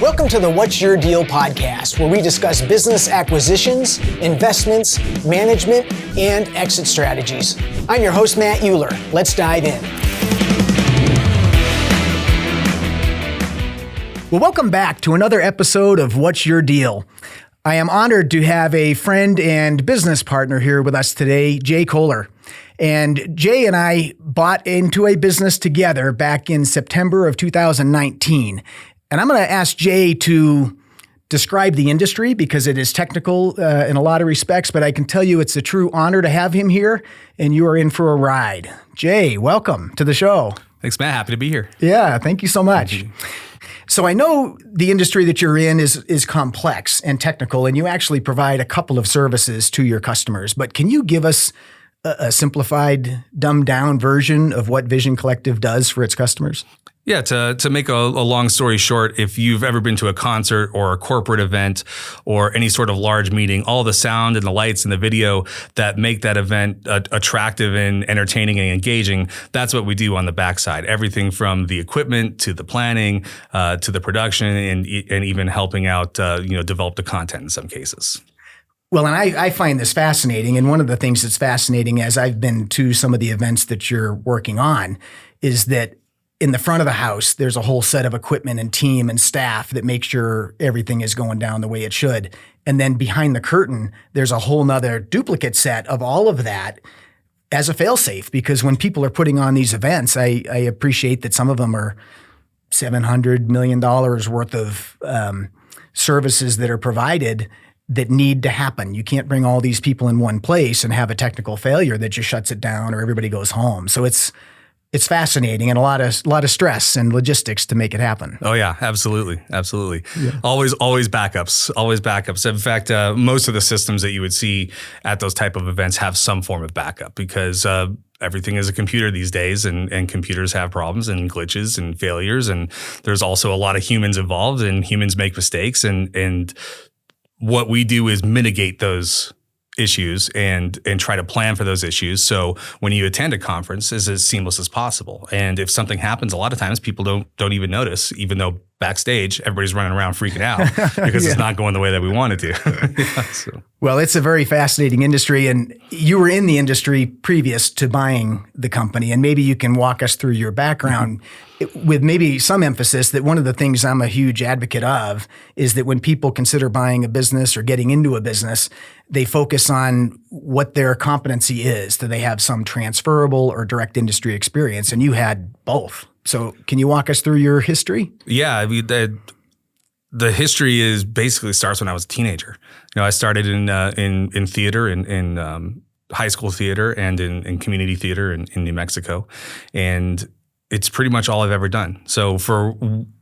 Welcome to the What's Your Deal podcast, where we discuss business acquisitions, investments, management, and exit strategies. I'm your host, Matt Euler. Let's dive in. Well, welcome back to another episode of What's Your Deal. I am honored to have a friend and business partner here with us today, Jay Koller. And Jay and I bought into a business together back in September of 2019. And I'm going to ask Jay to describe the industry because it is technical in a lot of respects, but I can tell you it's a true honor to have him here, and you are in for a ride. Jay, welcome to the show. Thanks, Matt. Happy to be here. Yeah, thank you so much. So I know the industry that you're in is complex and technical, and you actually provide a couple of services to your customers. But can you give us a simplified, dumbed down version of what Vision Collective does for its customers? Yeah, to make a long story short, if you've ever been to a concert or a corporate event or any sort of large meeting, all the sound and the lights and the video that make that event attractive and entertaining and engaging, that's what we do on the backside. Everything from the equipment to the planning to the production and even helping out, develop the content in some cases. Well, and I find this fascinating. And one of the things that's fascinating as I've been to some of the events that you're working on is that in the front of the house, there's a whole set of equipment and team and staff that make sure everything is going down the way it should. And then behind the curtain, there's a whole nother duplicate set of all of that as a fail-safe. Because when people are putting on these events, I appreciate that some of them are $700 million worth of services that are provided that need to happen. You can't bring all these people in one place and have a technical failure that just shuts it down or everybody goes home. So it's fascinating and a lot of stress and logistics to make it happen. Oh yeah, absolutely. Yeah. Always backups. In fact, most of the systems that you would see at those type of events have some form of backup because everything is a computer these days and computers have problems and glitches and failures. And there's also a lot of humans involved and humans make mistakes. And what we do is mitigate those issues and try to plan for those issues. So when you attend a conference, it's as seamless as possible. And if something happens, a lot of times people don't even notice, even though backstage everybody's running around freaking out because It's not going the way that we want it to. Well, it's a very fascinating industry, and you were in the industry previous to buying the company, and maybe you can walk us through your background with maybe some emphasis that one of the things I'm a huge advocate of is that when people consider buying a business or getting into a business, they focus on what their competency is. Do they have some transferable or direct industry experience? And you had both. So can you walk us through your history? Yeah, I mean, the history is basically starts when I was a teenager. I started in theater, in high school theater and in community theater in New Mexico. And it's pretty much all I've ever done. So for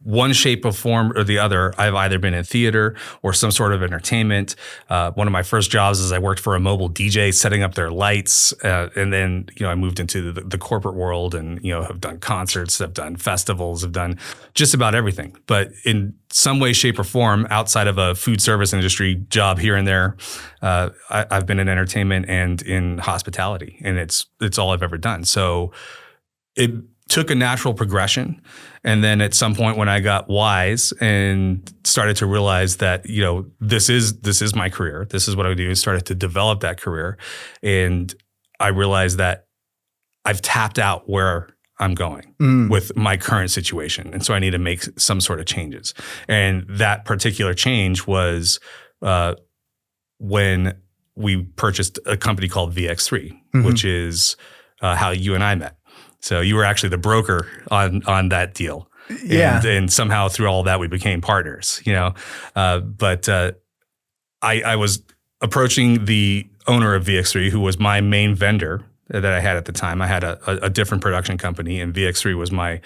one shape of form or the other, I've either been in theater or some sort of entertainment. One of my first jobs is I worked for a mobile DJ setting up their lights. And then, I moved into the corporate world and, have done concerts, have done festivals, have done just about everything. But in some way, shape or form, outside of a food service industry job here and there, I've been in entertainment and in hospitality, and it's all I've ever done. So it took a natural progression. And then at some point when I got wise and started to realize that, this is my career, this is what I do, and started to develop that career. And I realized that I've tapped out where I'm going with my current situation. And so I need to make some sort of changes. And that particular change was when we purchased a company called VX3, which is how you and I met. So you were actually the broker on that deal. Yeah. And somehow through all of that, we became partners, But I was approaching the owner of VX3, who was my main vendor that I had at the time. I had a different production company, and VX3 was my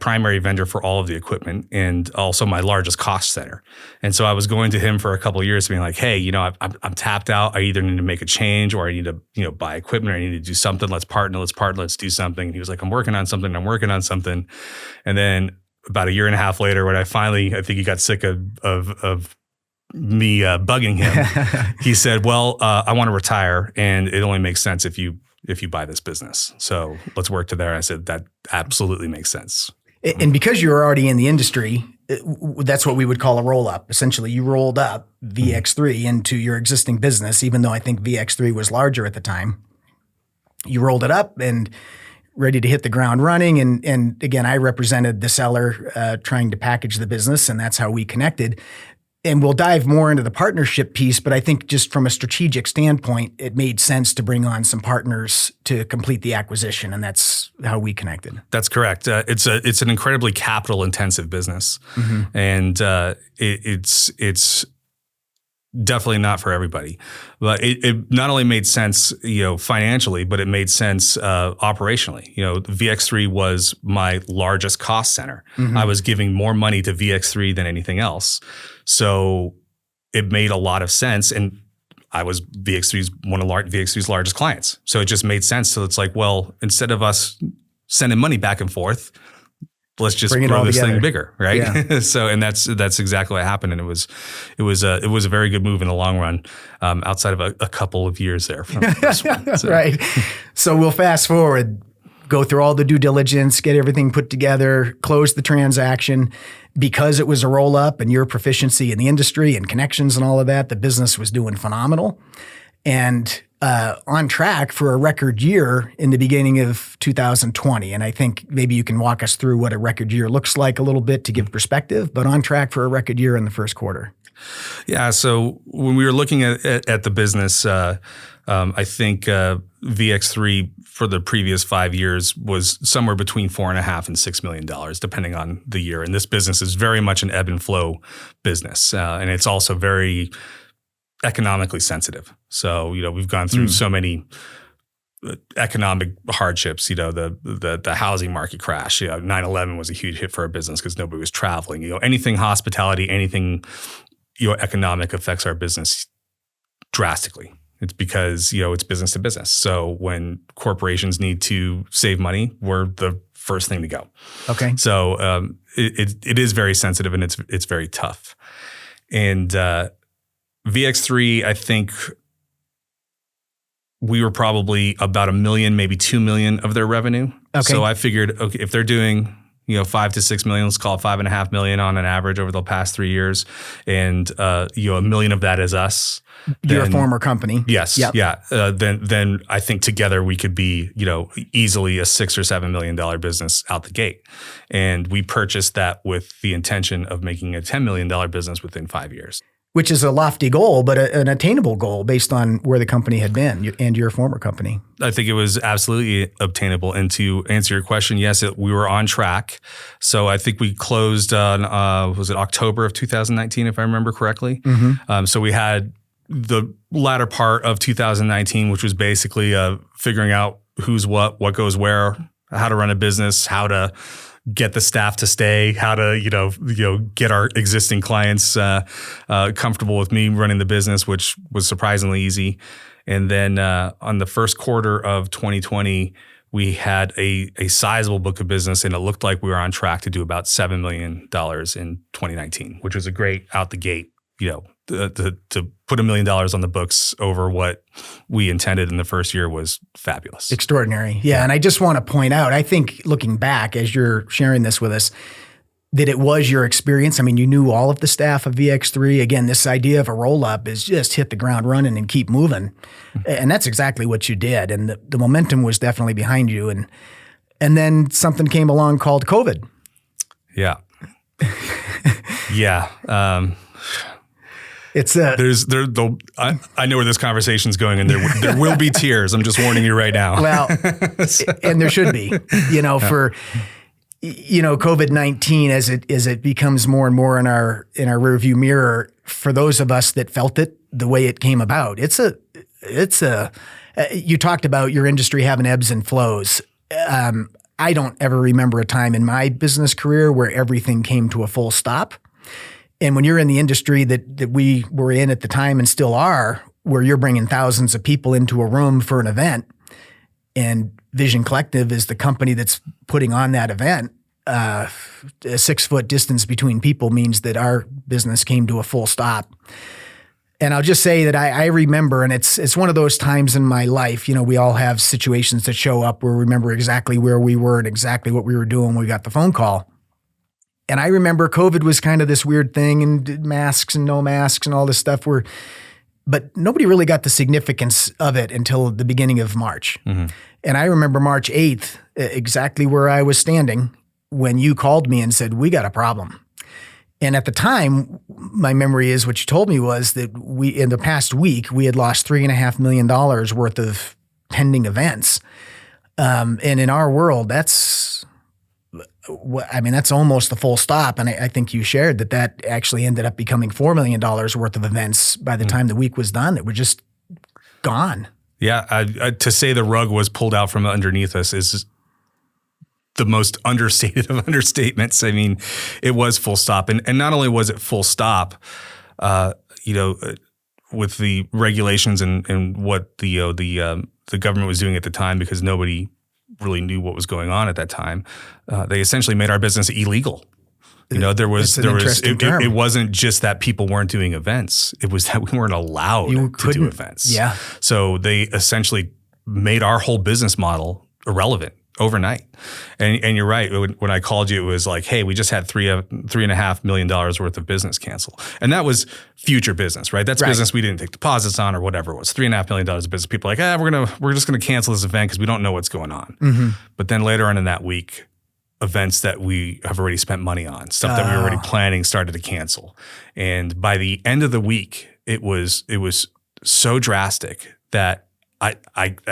primary vendor for all of the equipment and also my largest cost center. And so I was going to him for a couple of years being like, hey, I'm tapped out. I either need to make a change or I need to, buy equipment, or I need to do something. Let's partner, let's do something. And he was like, I'm working on something. And then about a year and a half later, when I think he got sick of me bugging him, he said, well, I want to retire, and it only makes sense if you buy this business. So let's work together. I said, that absolutely makes sense. And because you're already in the industry, that's what we would call a roll up. Essentially, you rolled up VX3 into your existing business, even though I think VX3 was larger at the time. You rolled it up and ready to hit the ground running. And again, I represented the seller trying to package the business, and that's how we connected. And we'll dive more into the partnership piece, but I think just from a strategic standpoint, it made sense to bring on some partners to complete the acquisition, and that's how we connected. That's correct. It's an incredibly capital intensive business, and it's definitely not for everybody. But it not only made sense, financially, but it made sense operationally. VX3 was my largest cost center. I was giving more money to VX3 than anything else. So it made a lot of sense. And I was one of VX3's largest clients. So it just made sense. So it's like, well, instead of us sending money back and forth, let's just grow this thing bigger, right? Yeah. So, and that's exactly what happened, and it was a very good move in the long run, outside of a couple of years there from this one. So. Right. So we'll fast forward, go through all the due diligence, get everything put together, close the transaction. Because it was a roll up, and your proficiency in the industry and connections and all of that, the business was doing phenomenal, and on track for a record year in the beginning of 2020. And I think maybe you can walk us through what a record year looks like a little bit to give perspective, but on track for a record year in the first quarter. Yeah. So when we were looking at the business, I think VX3 for the previous 5 years was somewhere between $4.5 and $6 million, depending on the year. And this business is very much an ebb and flow business. And it's also very economically sensitive. So, we've gone through so many economic hardships, the housing market crash, 9/11 was a huge hit for our business because nobody was traveling, anything hospitality, anything, economic affects our business drastically. It's because, it's business to business. So when corporations need to save money, we're the first thing to go. Okay. So it is very sensitive, and it's very tough. And VX3, I think we were probably about $1 million, maybe $2 million of their revenue. Okay. So I figured, okay, if they're doing, $5 to $6 million, let's call it $5.5 million on an average over the past 3 years, and $1 million of that is us. Your former company. Yes. Yep. Yeah. Then I think together we could be, easily a $6 or $7 million business out the gate. And we purchased that with the intention of making a $10 million business within 5 years. Which is a lofty goal, but an attainable goal based on where the company had been and your former company. I think it was absolutely obtainable. And to answer your question, yes, we were on track. So I think we closed on, was it October of 2019, if I remember correctly? So we had the latter part of 2019, which was basically figuring out who's what goes where, how to run a business, how to get the staff to stay, how to, get our existing clients comfortable with me running the business, which was surprisingly easy. And then on the first quarter of 2020, we had a sizable book of business, and it looked like we were on track to do about $7 million in 2019, which was a great out the gate, to put $1 million on the books over what we intended in the first year was fabulous. Extraordinary. Yeah. And I just want to point out, I think looking back as you're sharing this with us, that it was your experience. I mean, you knew all of the staff of VX3. Again, this idea of a roll-up is just hit the ground running and keep moving. And that's exactly what you did. And the momentum was definitely behind you. And then something came along called COVID. Yeah. Yeah. It's I know where this conversation's going, and there will be tears. I'm just warning you right now. Well, and there should be, for COVID-19 as it becomes more and more in our rearview mirror. For those of us that felt it the way it came about, you talked about your industry having ebbs and flows. I don't ever remember a time in my business career where everything came to a full stop. And when you're in the industry that we were in at the time and still are, where you're bringing thousands of people into a room for an event, and Vision Collective is the company that's putting on that event, a 6-foot distance between people means that our business came to a full stop. And I'll just say that I remember, and it's one of those times in my life, we all have situations that show up where we remember exactly where we were and exactly what we were doing when we got the phone call. And I remember COVID was kind of this weird thing, and masks and no masks and all this stuff but nobody really got the significance of it until the beginning of March. Mm-hmm. And I remember March 8th, exactly where I was standing when you called me and said, we got a problem. And at the time, my memory is what you told me was that in the past week, we had lost $3.5 million worth of pending events. And in our world, that's almost the full stop. And I think you shared that actually ended up becoming $4 million worth of events by the time the week was done that were just gone. Yeah. To say the rug was pulled out from underneath us is the most understated of understatements. I mean, it was full stop. And not only was it full stop, with the regulations and what the government was doing at the time, because nobody really knew what was going on at that time. They essentially made our business illegal. It wasn't just that people weren't doing events. It was that we weren't allowed to do events. Yeah. So they essentially made our whole business model irrelevant overnight. And you're right. When I called you, it was like, hey, we just had $3.5 million worth of business cancel. And that was future business, right? That's business we didn't take deposits on or whatever it was. $3.5 million of business. People are like, we're just gonna cancel this event because we don't know what's going on. Mm-hmm. But then later on in that week, events that we have already spent money on, stuff that we were already planning, started to cancel. And by the end of the week, it was so drastic that I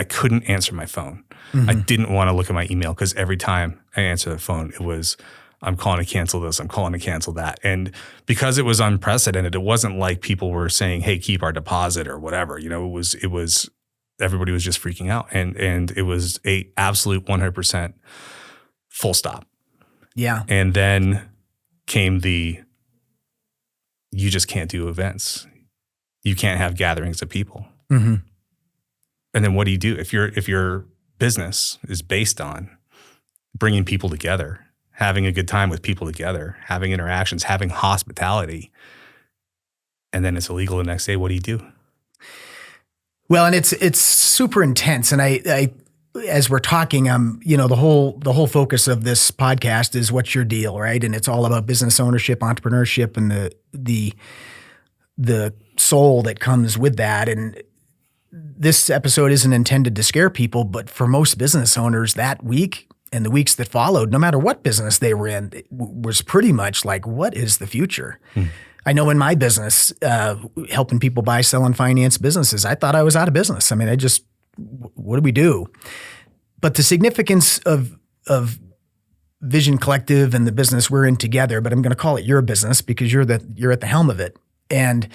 couldn't answer my phone. Mm-hmm. I didn't want to look at my email because every time I answered the phone, it was, I'm calling to cancel this, I'm calling to cancel that. And because it was unprecedented, it wasn't like people were saying, hey, keep our deposit or whatever. It was everybody was just freaking out. And it was a absolute 100% full stop. Yeah. And then came you just can't do events. You can't have gatherings of people. Mm-hmm. And then what do you do? If your business is based on bringing people together, having a good time with people together, having interactions, having hospitality, and then it's illegal the next day, what do you do? Well, and it's super intense. And I as we're talking, the whole focus of this podcast is what's your deal, right? And it's all about business ownership, entrepreneurship, and the soul that comes with that. And this episode isn't intended to scare people, but for most business owners, that week and the weeks that followed, no matter what business they were in, it was pretty much like, what is the future? I know in my business, helping people buy, sell, and finance businesses, I thought I was out of business. I mean, what do we do? But the significance of Vision Collective and the business we're in together, but I'm going to call it your business because you're at the helm of it. And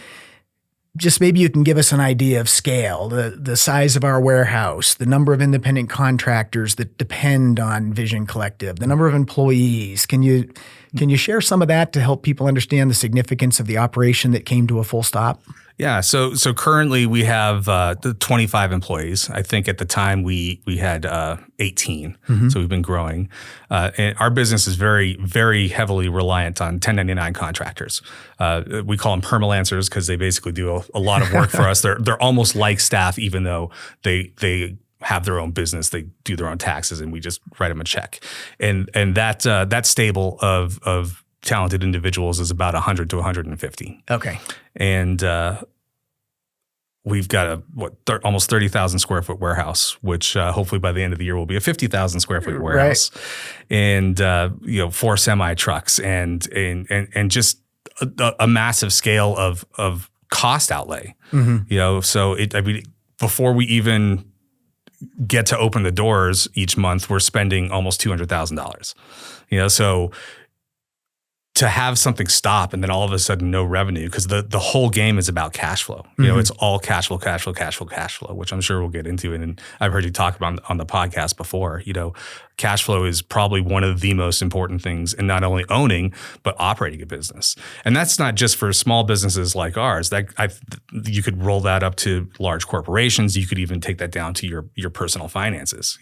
just maybe you can give us an idea of scale, the size of our warehouse, the number of independent contractors that depend on Vision Collective, the number of employees. Can you share some of that to help people understand the significance of the operation that came to a full stop? Yeah. So currently we have 25 employees. I think at the time we had 18. Mm-hmm. So we've been growing. And our business is very, very heavily reliant on 1099 contractors. We call them permalancers because they basically do a lot of work for us. They're almost like staff, even though they have their own business. They do their own taxes, and we just write them a check. And that stable of talented individuals is about 100 to 150. Okay. And we've got almost 30,000 square foot warehouse, which hopefully by the end of the year will be a 50,000 square foot warehouse, right. And 4 semi trucks and just a massive scale of cost outlay. Mm-hmm. So before we even get to open the doors each month, we're spending almost $200,000. So to have something stop and then all of a sudden no revenue, because the whole game is about cash flow. Mm-hmm. It's all cash flow, which I'm sure we'll get into. And I've heard you talk about on the podcast before. Cash flow is probably one of the most important things in not only owning, but operating a business. And that's not just for small businesses like ours. You could roll that up to large corporations. You could even take that down to your personal finances.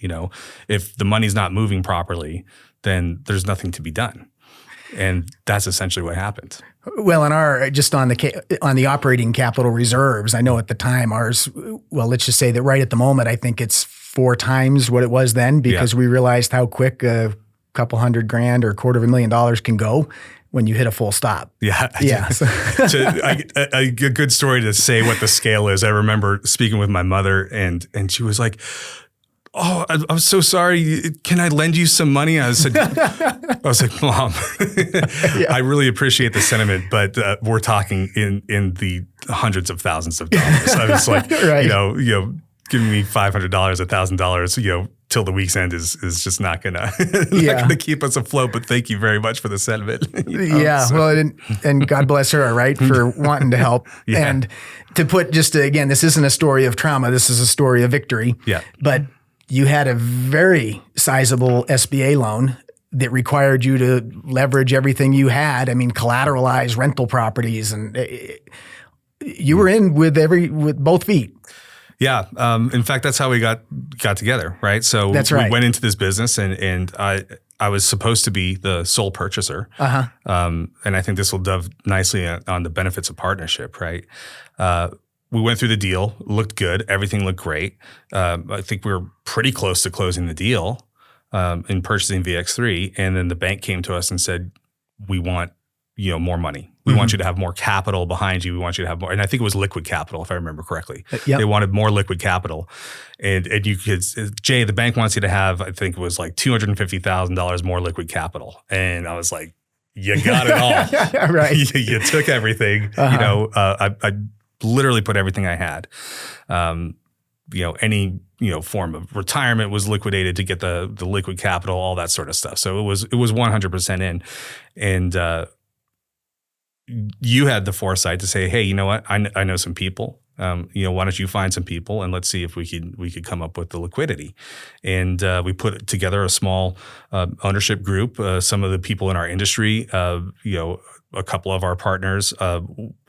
If the money's not moving properly, then there's nothing to be done. And that's essentially what happened. Well, just on the operating capital reserves, I know at the time ours, well, let's just say that right at the moment, I think it's 4 times what it was then because we realized how quick a couple $100,000 or $250,000 can go when you hit a full stop. Yeah. Yeah. A good story to say what the scale is. I remember speaking with my mother and she was like, "Oh, I'm so sorry. Can I lend you some money?" I was like, "Mom, Yeah. I really appreciate the sentiment, but we're talking in the hundreds of thousands of dollars." I was like, Right. giving me $500, $1,000, till the week's end is just not gonna keep us afloat. But thank you very much for the sentiment. Well, and God bless her, right, for wanting to help. Yeah. And to put again, this isn't a story of trauma. This is a story of victory. Yeah. But you had a very sizable SBA loan that required you to leverage everything you had. I mean, collateralize rental properties, and you were in with both feet. Yeah. In fact, that's how we got together, right? So That's we right. went into this business and I was supposed to be the sole purchaser. Uh-huh. And I think this will dove nicely on the benefits of partnership, right? We went through the deal, looked good. Everything looked great. I think we were pretty close to closing the deal in purchasing VX3. And then the bank came to us and said, "We want, more money. We want you to have more capital behind you. We want you to have more." And I think it was liquid capital, if I remember correctly. Yep. They wanted more liquid capital. And you could, "Jay, the bank wants you to have," I think it was like $250,000 more liquid capital. And I was like, "You got it all." Right. You took everything. I literally put everything I had. Any form of retirement was liquidated to get the liquid capital, all that sort of stuff. So it was 100% in. And you had the foresight to say, "Hey, you know what? I know some people. Why don't you find some people and let's see if we could come up with the liquidity." And we put together a small ownership group. Some of the people in our industry, a couple of our partners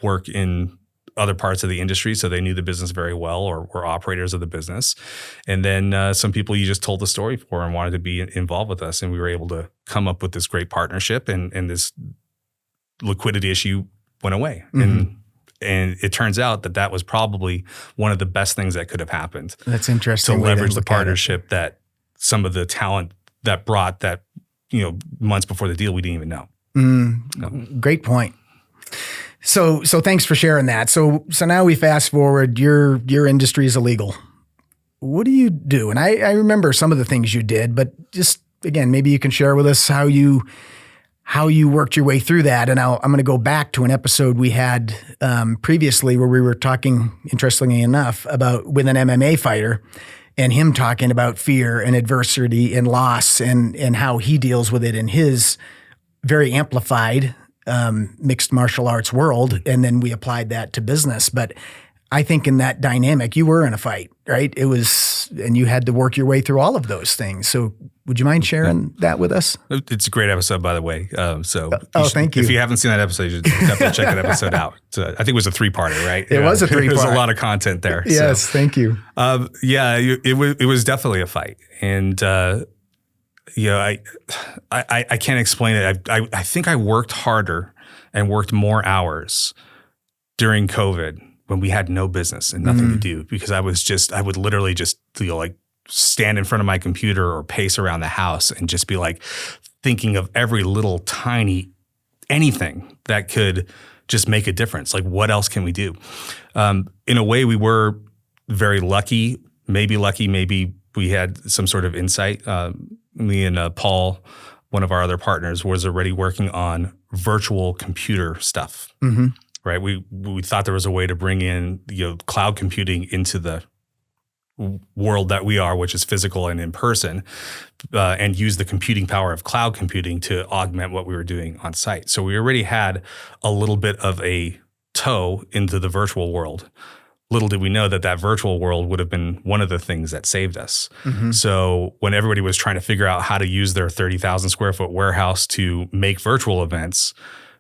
work in other parts of the industry, so they knew the business very well or were operators of the business. And then some people you just told the story for and wanted to be involved with us, and we were able to come up with this great partnership, and this liquidity issue went away. And it turns out that was probably one of the best things that could have happened. That's interesting. To leverage the partnership that some of the talent that brought that, months before the deal, we didn't even know. Great point. So thanks for sharing that. So now we fast forward, your industry is illegal. What do you do? And I remember some of the things you did, but just again, maybe you can share with us how you worked your way through that. And I'm going to go back to an episode we had previously where we were talking, interestingly enough, with an MMA fighter and him talking about fear and adversity and loss and how he deals with it in his very amplified mixed martial arts world. And then we applied that to business. But I think in that dynamic, you were in a fight, right? And you had to work your way through all of those things. So would you mind sharing that with us? It's a great episode, by the way. Thank you. If you haven't seen that episode, you should definitely check that episode out. I think it was a 3-parter, right? It was a 3-part. There's a lot of content there. Yes, thank you. It was definitely a fight. And, I can't explain it. I think I worked harder and worked more hours during COVID when we had no business and nothing to do, because I would literally just stand in front of my computer or pace around the house and just be like thinking of every little tiny anything that could just make a difference. Like, what else can we do? In a way, we were very lucky, maybe we had some sort of insight. Me and Paul, one of our other partners, was already working on virtual computer stuff. Right. We thought there was a way to bring in, cloud computing into the world that we are, which is physical and in person, and use the computing power of cloud computing to augment what we were doing on site. So we already had a little bit of a toe into the virtual world. Little did we know that virtual world would have been one of the things that saved us. So when everybody was trying to figure out how to use their 30,000 square foot warehouse to make virtual events,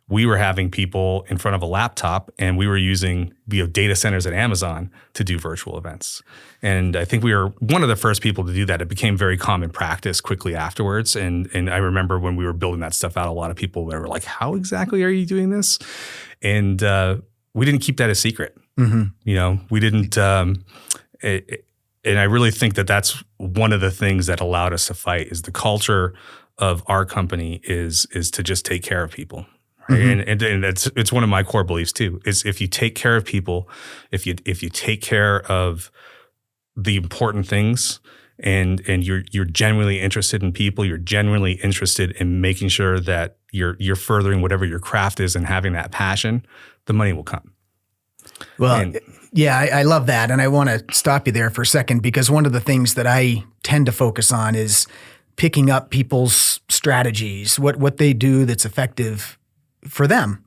we were having people in front of a laptop, and we were using data centers at Amazon to do virtual events. And I think we were one of the first people to do that. It became very common practice quickly afterwards. And I remember when we were building that stuff out, a lot of people were like, "How exactly are you doing this?" And we didn't keep that a secret. We didn't. And I really think that's one of the things that allowed us to fight is the culture of our company is to just take care of people. Right? And it's one of my core beliefs too, is if you take care of people, if you take care of the important things, and you're genuinely interested in people, you're genuinely interested in making sure that you're furthering whatever your craft is and having that passion, the money will come. Well, I love that. And I want to stop you there for a second, because one of the things that I tend to focus on is picking up people's strategies, what they do that's effective for them.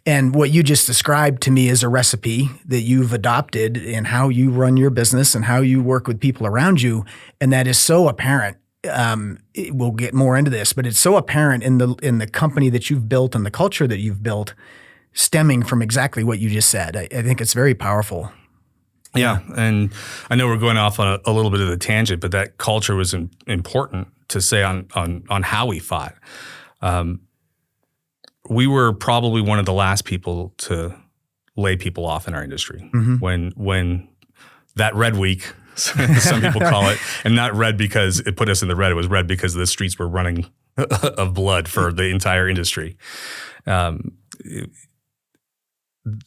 And what you just described to me is a recipe that you've adopted in how you run your business and how you work with people around you. And that is so apparent. We'll get more into this, but it's so apparent in the company that you've built and the culture that you've built, stemming from exactly what you just said. I think it's very powerful. Yeah. And I know we're going off on a little bit of a tangent, but that culture was important to say on how we fought. We were probably one of the last people to lay people off in our industry. When that red week, some people call it, and not red because it put us in the red, it was red because the streets were running of blood for the entire industry.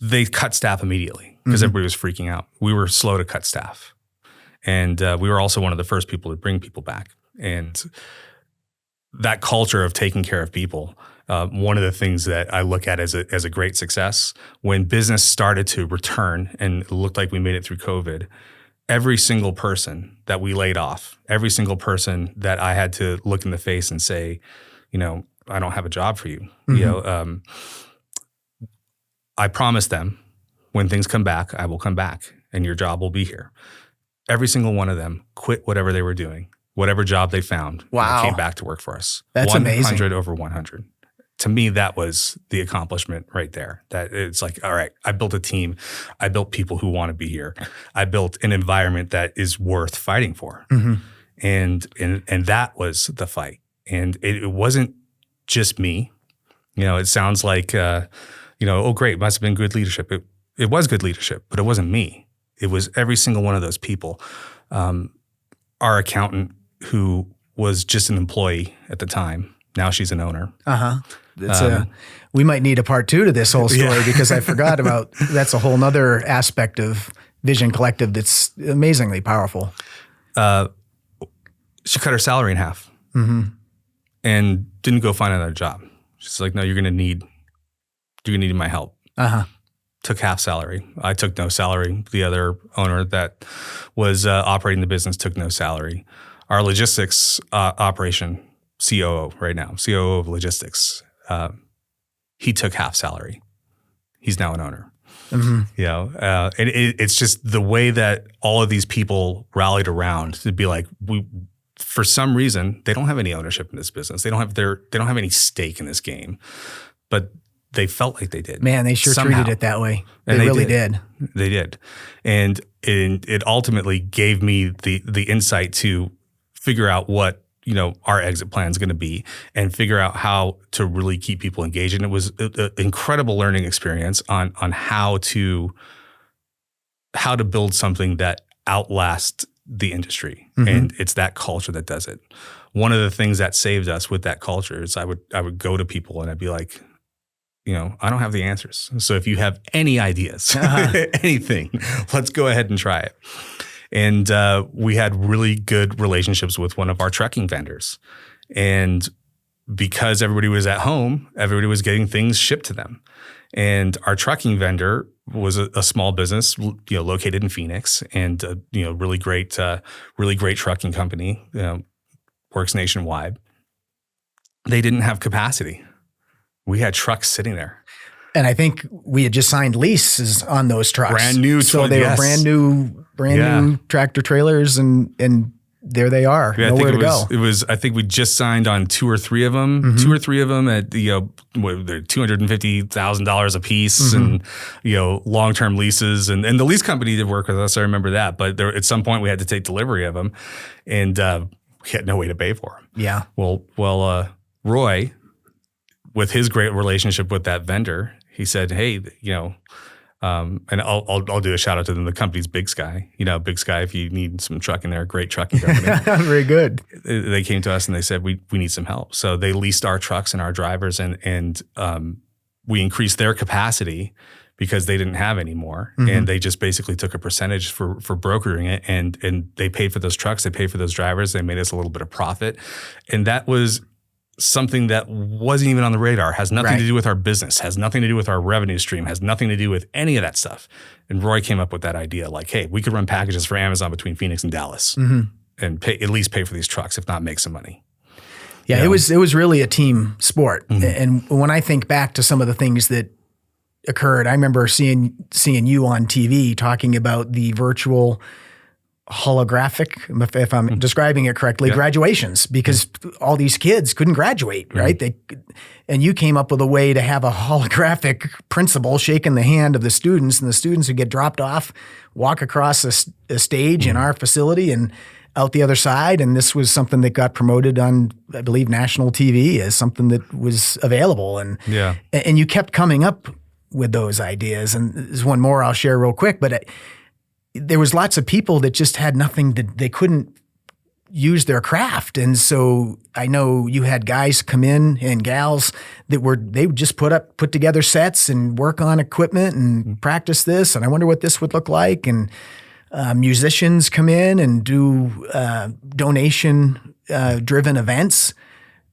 They cut staff immediately because everybody was freaking out. We were slow to cut staff. And we were also one of the first people to bring people back. And that culture of taking care of people, one of the things that I look at as a great success, when business started to return and it looked like we made it through COVID, every single person that we laid off, every single person that I had to look in the face and say, I don't have a job for you. I promised them when things come back, I will come back and your job will be here. Every single one of them quit whatever they were doing, whatever job they found. Wow. And came back to work for us. That's 100 amazing. 100 over 100. To me, that was the accomplishment right there. That it's like, all right, I built a team. I built people who want to be here. I built an environment that is worth fighting for. And that was the fight. And it wasn't just me. It sounds like, oh, great, must have been good leadership. It was good leadership, but it wasn't me. It was every single one of those people. Our accountant, who was just an employee at the time, now she's an owner. We might need a part 2 to this whole story because I forgot about, that's a whole nother aspect of Vision Collective that's amazingly powerful. She cut her salary in half and didn't go find another job. She's like, no, you're going to need my help. Took half salary. I took no salary. The other owner that was operating the business took no salary. Our logistics operation, COO right now, COO of logistics, he took half salary. He's now an owner. And it's just the way that all of these people rallied around to be like, for some reason, they don't have any ownership in this business. They don't have any stake in this game, but they felt like they did. Man, they sure somehow. treated it that way. They really did. They did. And it ultimately gave me the insight to figure out what, our exit plan is going to be and figure out how to really keep people engaged. And it was an incredible learning experience on how to build something that outlasts the industry. And it's that culture that does it. One of the things that saved us with that culture is I would go to people and I'd be like, I don't have the answers. So if you have any ideas, anything, let's go ahead and try it. And we had really good relationships with one of our trucking vendors. And because everybody was at home, everybody was getting things shipped to them. And our trucking vendor was a small business, located in Phoenix, and really great trucking company, works nationwide. They didn't have capacity. We had trucks sitting there. And I think we had just signed leases on those trucks. Brand new. So they were brand new tractor trailers, and there they are. Nowhere to go. It was, I think we just signed on 2 or 3 of them, 2 or 3 of them at, they're $250,000 a piece, and, long-term leases. And the lease company did work with us. I remember that. But at some point we had to take delivery of them, and we had no way to pay for them. Yeah. Well, Roy, with his great relationship with that vendor, he said, hey, And I'll do a shout out to them. The company's Big Sky. Big Sky. If you need some trucking there, great trucking company. Very good. They came to us and they said we need some help. So they leased our trucks and our drivers, and we increased their capacity because they didn't have any more, and they just basically took a percentage for brokering it, and they paid for those trucks, they paid for those drivers, they made us a little bit of profit, and that was something that wasn't even on the radar, has nothing to do with our business, has nothing to do with our revenue stream, has nothing to do with any of that stuff. And Roy came up with that idea, like, hey, we could run packages for Amazon between Phoenix and Dallas, and at least pay for these trucks, if not make some money. Yeah, it was really a team sport, and when I think back to some of the things that occurred, I remember seeing you on TV talking about the virtual holographic, if I'm describing it correctly, graduations, because all these kids couldn't graduate, right? And you came up with a way to have a holographic principal shaking the hand of the students, and the students would get dropped off, walk across a stage in our facility and out the other side. And this was something that got promoted on, I believe, national TV as something that was available. And you kept coming up with those ideas. And there's one more I'll share real quick, but there was lots of people that just had nothing they couldn't use their craft. And so I know you had guys come in and gals that they would just put together sets and work on equipment and practice this. And I wonder what this would look like. And musicians come in and do donation driven events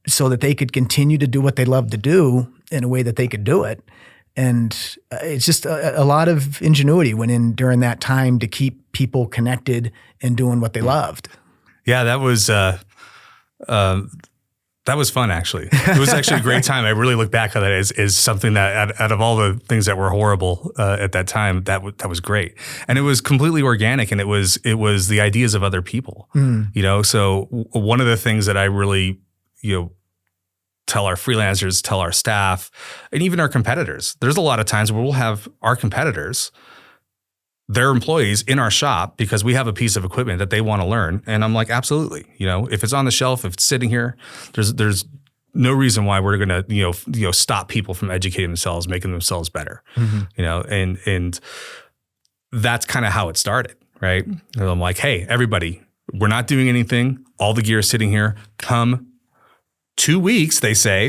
so that they could continue to do what they love to do in a way that they could do it. And it's just a lot of ingenuity went in during that time to keep people connected and doing what they loved. Yeah, that was fun, actually. It was actually a great time. I really look back on that as something that out of all the things that were horrible at that time, that was great. And it was completely organic, and it was the ideas of other people. So one of the things that I really, tell our freelancers, tell our staff, and even our competitors. There's a lot of times where we'll have our competitors, their employees in our shop because we have a piece of equipment that they want to learn. And I'm like, absolutely. If it's on the shelf, if it's sitting here, there's no reason why we're going to, stop people from educating themselves, making themselves better, and that's kind of how it started. Right. And I'm like, hey, everybody, we're not doing anything. All the gear is sitting here. Come 2 weeks, they say.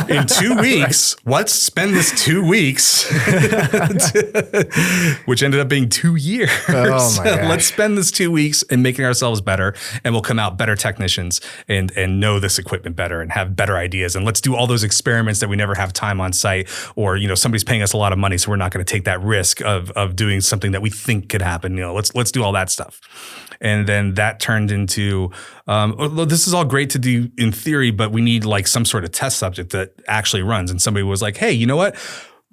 In 2 weeks, let's spend this 2 weeks, which ended up being 2 years. Oh my gosh. Let's spend this 2 weeks in making ourselves better, and we'll come out better technicians and know this equipment better and have better ideas. And let's do all those experiments that we never have time on site, or somebody's paying us a lot of money, so we're not going to take that risk of doing something that we think could happen. Let's do all that stuff. And then that turned into, this is all great to do in theory, but we need like some sort of test subject that actually runs. And somebody was like, hey, you know what?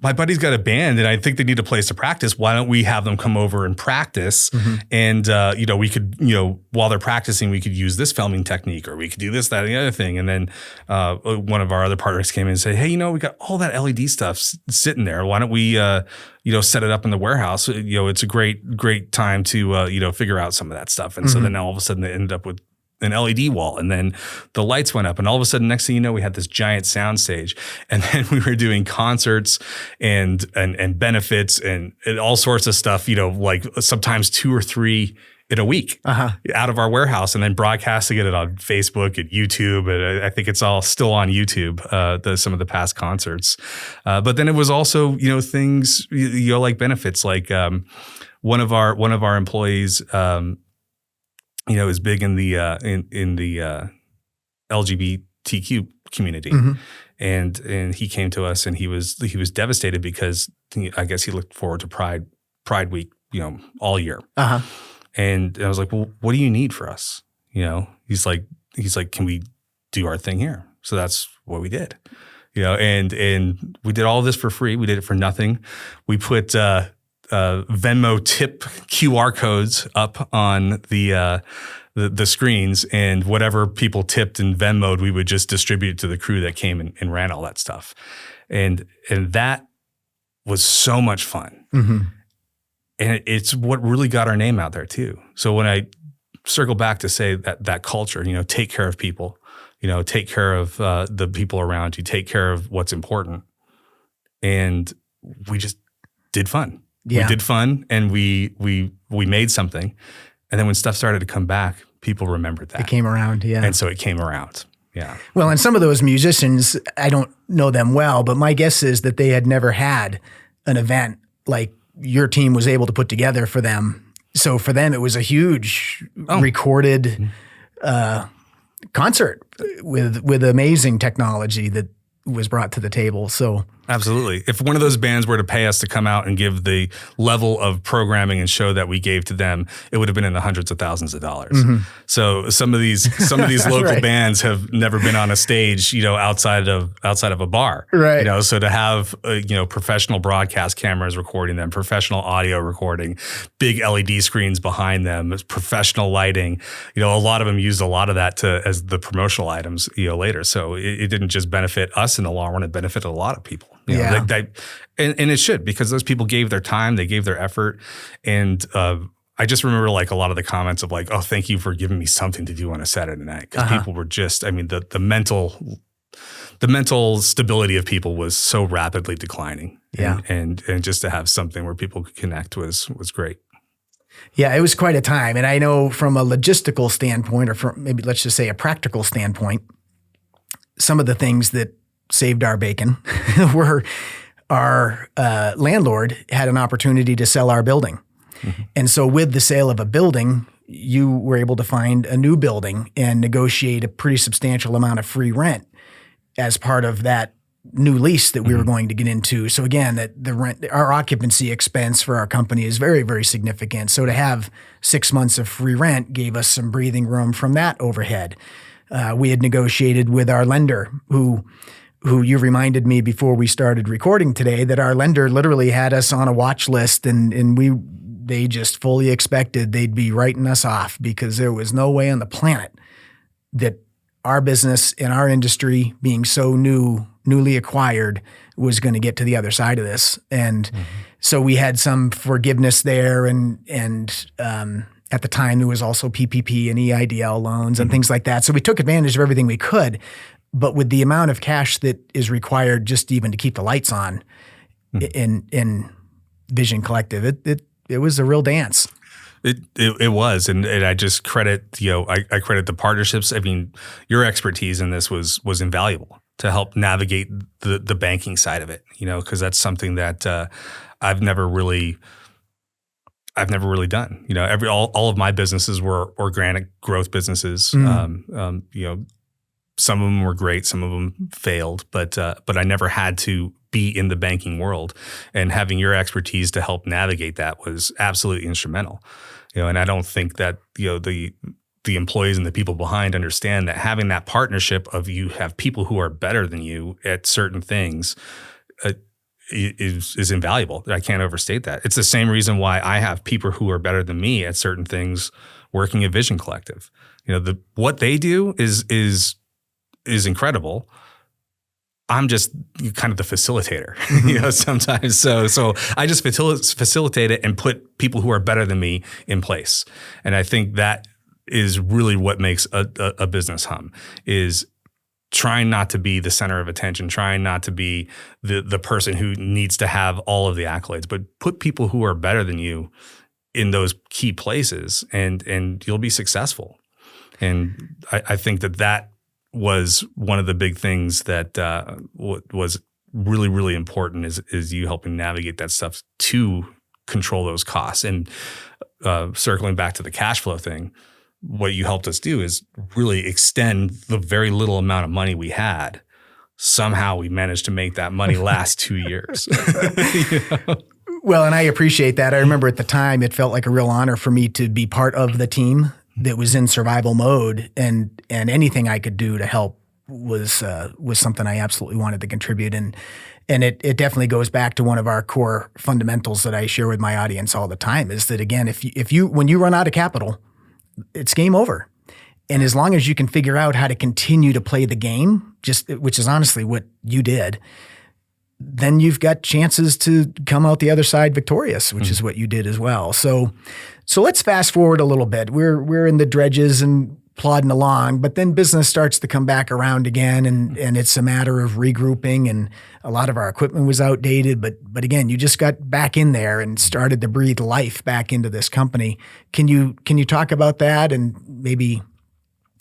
My buddy's got a band and I think they need a place to practice. Why don't we have them come over and practice? And, we could, while they're practicing, we could use this filming technique, or we could do this, that, and the other thing. And then one of our other partners came in and said, hey, we got all that LED stuff sitting there. Why don't we, set it up in the warehouse? It's a great time to, figure out some of that stuff. And so then all of a sudden they ended up with an LED wall, and then the lights went up, and all of a sudden, next thing you know, we had this giant sound stage, and then we were doing concerts and benefits and all sorts of stuff, like sometimes 2 or 3 in a week out of our warehouse, and then broadcasting it on Facebook and YouTube. And I think it's all still on YouTube, some of the past concerts. But then it was also, things, like benefits, like one of our employees, is big in the LGBTQ community, and he came to us and he was devastated because I guess he looked forward to Pride Week, all year. And I was like, well, what do you need for us? He's like, can we do our thing here? So that's what we did, and we did all this for free. We did it for nothing. We put Venmo tip QR codes up on the screens, and whatever people tipped in Venmo, we would just distribute to the crew that came and ran all that stuff. And that was so much fun. And it's what really got our name out there too. So when I circle back to say that culture, take care of people, take care of the people around you, take care of what's important. And we just did fun. Yeah. We did fun, and we made something. And then when stuff started to come back, people remembered that. It came around, yeah. And so it came around. Yeah. Well, and some of those musicians, I don't know them well, but my guess is that they had never had an event like your team was able to put together for them. So for them, it was a huge recorded concert with amazing technology that was brought to the table. So absolutely. If one of those bands were to pay us to come out and give the level of programming and show that we gave to them, it would have been in the hundreds of thousands of dollars. Mm-hmm. So some of these local right. bands have never been on a stage, outside of a bar, right? So to have professional broadcast cameras recording them, professional audio recording, big LED screens behind them, professional lighting, a lot of them used a lot of that as the promotional items, later. So it didn't just benefit us in the long run; it benefited a lot of people. Yeah. And it should, because those people gave their time, they gave their effort. And I just remember a lot of the comments of oh, thank you for giving me something to do on a Saturday night. Because people were just, the mental stability of people was so rapidly declining. Yeah. And just to have something where people could connect was great. Yeah, it was quite a time. And I know from a logistical standpoint, or from maybe let's just say a practical standpoint, some of the things that saved our bacon were our landlord had an opportunity to sell our building. Mm-hmm. And so with the sale of a building, you were able to find a new building and negotiate a pretty substantial amount of free rent as part of that new lease that we were going to get into. So again, the rent, our occupancy expense for our company is very, very significant. So to have 6 months of free rent gave us some breathing room from that overhead. We had negotiated with our lender who you reminded me before we started recording today that our lender literally had us on a watch list and they just fully expected they'd be writing us off because there was no way on the planet that our business and our industry being so newly acquired was going to get to the other side of this. And so we had some forgiveness there and at the time there was also PPP and EIDL loans and things like that. So we took advantage of everything we could. But with the amount of cash that is required just even to keep the lights on in Vision Collective, it was a real dance. It was, and I just credit I credit the partnerships. Your expertise in this was invaluable to help navigate the banking side of it. Because that's something that I've never really done. All of my businesses were organic growth businesses. Some of them were great, some of them failed, but I never had to be in the banking world, and having your expertise to help navigate that was absolutely instrumental. And I don't think that the employees and the people behind understand that having that partnership of you have people who are better than you at certain things is invaluable. I can't overstate that. It's the same reason why I have people who are better than me at certain things working at Vision Collective. What they do is incredible. I'm just kind of the facilitator, sometimes. So I just facilitate it and put people who are better than me in place. And I think that is really what makes a business hum, is trying not to be the center of attention, trying not to be the person who needs to have all of the accolades, but put people who are better than you in those key places and you'll be successful. And I think that was one of the big things that was really, really important is you helping navigate that stuff to control those costs. And circling back to the cash flow thing, what you helped us do is really extend the very little amount of money we had. Somehow we managed to make that money last 2 years. Well, and I appreciate that. I remember at the time it felt like a real honor for me to be part of the team that was in survival mode, and anything I could do to help was something I absolutely wanted to contribute. And it definitely goes back to one of our core fundamentals that I share with my audience all the time is that, again, when you run out of capital, it's game over. And as long as you can figure out how to continue to play the game, which is honestly what you did, then you've got chances to come out the other side victorious, which is what you did as well. So let's fast forward a little bit. We're in the dredges and plodding along, but then business starts to come back around again, and it's a matter of regrouping, and a lot of our equipment was outdated, but again, you just got back in there and started to breathe life back into this company. Can you talk about that? And maybe,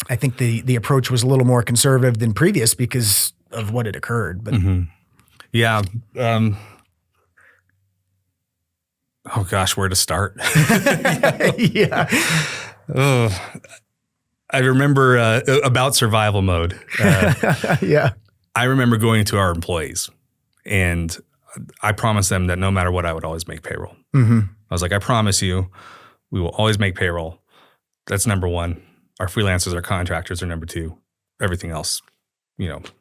I think the approach was a little more conservative than previous because of what had occurred, but yeah. Oh gosh, where to start? Yeah. Oh, I remember about survival mode. Yeah. I remember going to our employees, and I promised them that no matter what, I would always make payroll. Mm-hmm. I was like, I promise you, we will always make payroll. That's number one. Our freelancers, our contractors are number two. Everything else,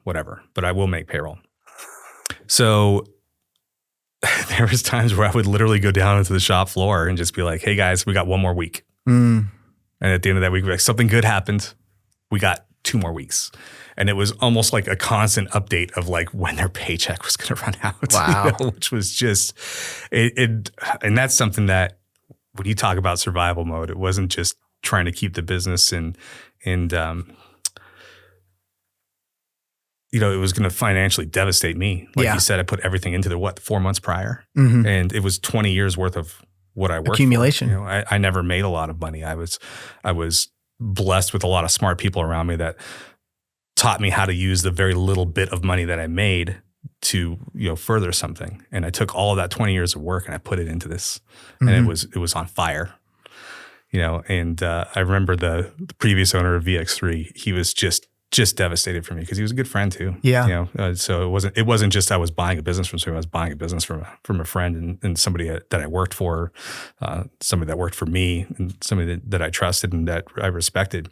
whatever. But I will make payroll. So there was times where I would literally go down into the shop floor and just be like, hey guys, we got one more week. And at the end of that week, we'd be like, something good happened. We got 2 more weeks. And it was almost like a constant update of like when their paycheck was going to run out. Wow. Which was just, and that's something that when you talk about survival mode, it wasn't just trying to keep the business and it was going to financially devastate me. Like you said, I put everything into the 4 months prior, and it was 20 years worth of what I worked accumulation. For. I never made a lot of money. I was blessed with a lot of smart people around me that taught me how to use the very little bit of money that I made to further something. And I took all of that 20 years of work and I put it into this, and it was on fire. And I remember the previous owner of VX3. He was just devastated for me because he was a good friend too. Yeah. So it wasn't just I was buying a business from someone. I was buying a business from a friend and somebody that I worked for, somebody that worked for me, and somebody that I trusted and that I respected.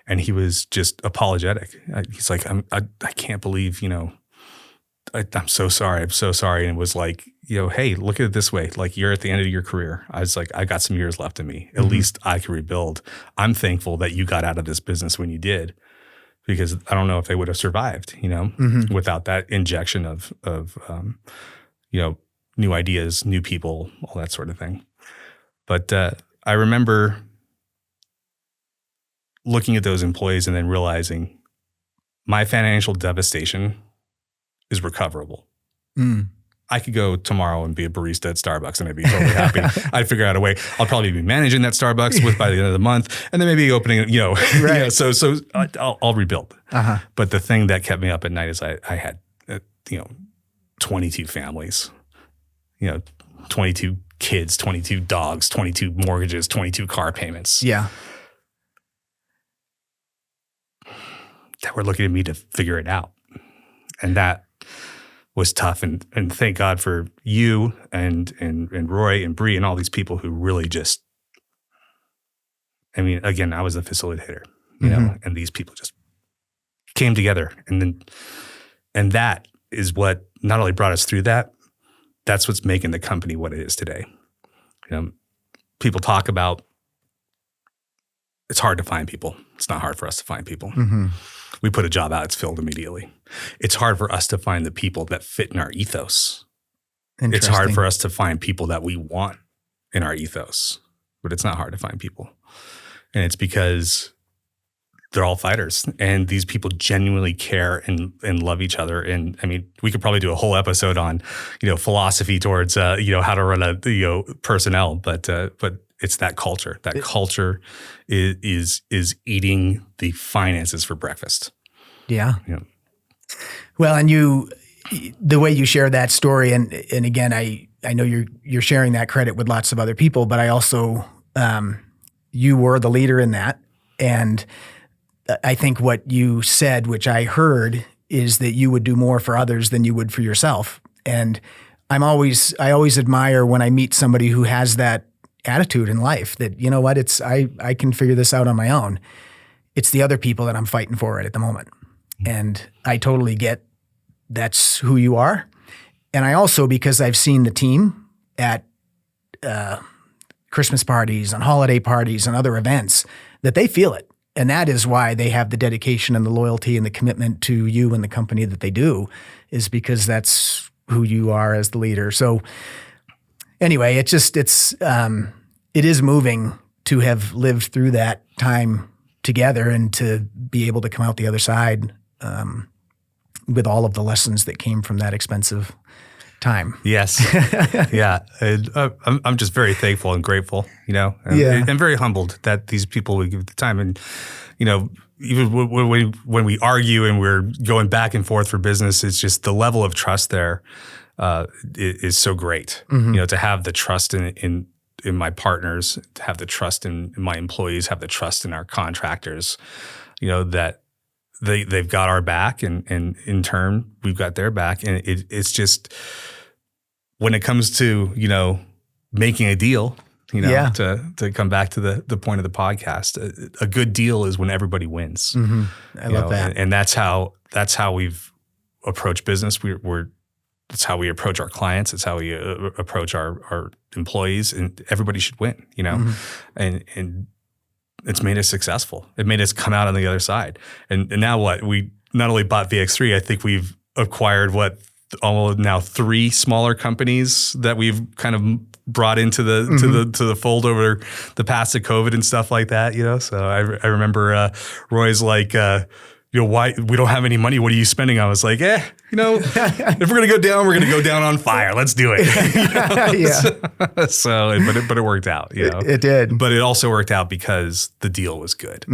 And he was just apologetic. He's like, I can't believe, I'm so sorry. I'm so sorry. And it was like, hey, look at it this way. Like, you're at the end of your career. I was like, I got some years left in me. At least I can rebuild. I'm thankful that you got out of this business when you did, because I don't know if they would have survived, without that injection of new ideas, new people, all that sort of thing. But I remember looking at those employees and then realizing my financial devastation is recoverable. I could go tomorrow and be a barista at Starbucks and I'd be totally happy. I'd figure out a way. I'll probably be managing that Starbucks by the end of the month, and then maybe opening, Right. So I'll rebuild. But the thing that kept me up at night is I had, 22 families, 22 kids, 22 dogs, 22 mortgages, 22 car payments. Yeah. That were looking at me to figure it out. And that was tough. And thank God for you and Roy and Bree and all these people who really just, again, I was a facilitator, and these people just came together. And that is what not only brought us through that, that's what's making the company what it is today. People talk about, it's hard to find people. It's not hard for us to find people. We put a job out, it's filled immediately. It's hard for us to find the people that fit in our ethos. It's hard for us to find people that we want in our ethos, but it's not hard to find people. And it's because they're all fighters, and these people genuinely care and love each other. And we could probably do a whole episode on, philosophy towards, how to run a, personnel, but it's that culture. That culture is eating the finances for breakfast. Yeah. Well, and the way you share that story, and again, I know you're sharing that credit with lots of other people, but I also, you were the leader in that. And I think what you said, which I heard, is that you would do more for others than you would for yourself. And I always admire when I meet somebody who has that attitude in life, that, I can figure this out on my own. It's the other people that I'm fighting for right at the moment. And I totally get that's who you are. And I also, because I've seen the team at Christmas parties and holiday parties and other events, that they feel it. And that is why they have the dedication and the loyalty and the commitment to you and the company that they do, is because that's who you are as the leader. So anyway, it is moving to have lived through that time together and to be able to come out the other side with all of the lessons that came from that expensive time. Yes. Yeah. And, I'm just very thankful and grateful, and, Yeah. and very humbled that these people would give the time. And, even when we argue and we're going back and forth for business, it's just the level of trust there is so great. To have the trust in my partners, to have the trust in my employees, have the trust in our contractors, that they've got our back, and in turn we've got their back. And it's just, when it comes to, making a deal, to come back to the point of the podcast, a good deal is when everybody wins. I love that. And that's how we've approached business. That's how we approach our clients. It's how we approach our employees, and everybody should win, and it's made us successful. It made us come out on the other side. And now what? We not only bought VX3, I think we've acquired almost now 3 smaller companies that we've kind of brought into the fold over the past of COVID and stuff like that, So I remember Roy's like, why we don't have any money? What are you spending on? I was like, if we're gonna go down, we're gonna go down on fire. Let's do it. Yeah. So, but it worked out. It did. But it also worked out because the deal was good.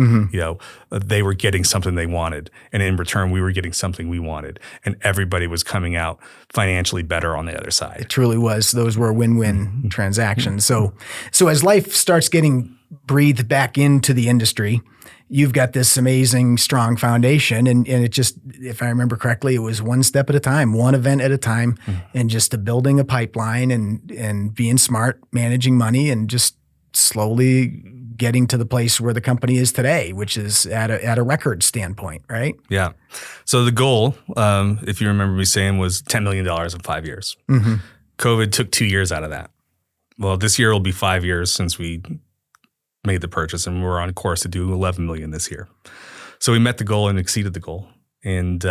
They were getting something they wanted, and in return, we were getting something we wanted, and everybody was coming out financially better on the other side. It truly was. Those were win-win transactions. So as life starts getting breathed back into the industry, you've got this amazing, strong foundation. And it just, if I remember correctly, it was one step at a time, one event at a time, and just building a pipeline and being smart, managing money, and just slowly getting to the place where the company is today, which is at a record standpoint, right? Yeah. So the goal, if you remember me saying, was $10 million in 5 years. COVID took 2 years out of that. Well, this year will be 5 years since we made the purchase, and we're on course to do 11 million this year. So we met the goal and exceeded the goal. And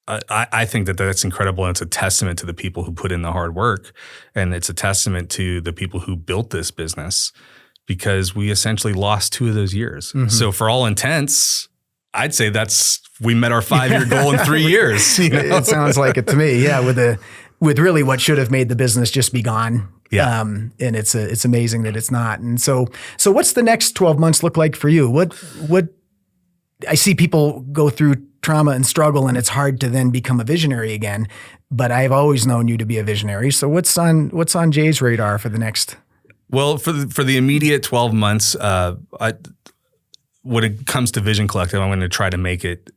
I think that's incredible. And it's a testament to the people who put in the hard work. And it's a testament to the people who built this business, because we essentially lost 2 of those years. So for all intents, I'd say we met our 5-year goal in 3 years. It sounds like it to me. Yeah. With really what should have made the business just be gone. Yeah. And it's amazing that it's not. And so what's the next 12 months look like for you? What I see people go through trauma and struggle, and it's hard to then become a visionary again. But I've always known you to be a visionary. So what's on Jay's radar for the next? Well, for the immediate 12 months, when it comes to Vision Collective, I'm going to try to make it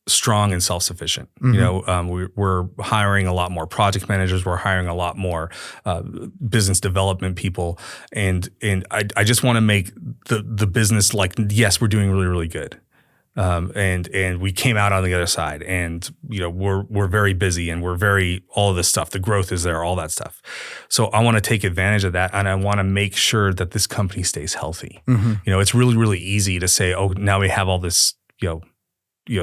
strong and self-sufficient. We're hiring a lot more project managers. We're hiring a lot more business development people, and I just want to make the business like, yes, we're doing really, really good, and we came out on the other side, and we're very busy, and we're very all of this stuff. The growth is there, all that stuff. So I want to take advantage of that, and I want to make sure that this company stays healthy. It's really, really easy to say, oh, now we have all this,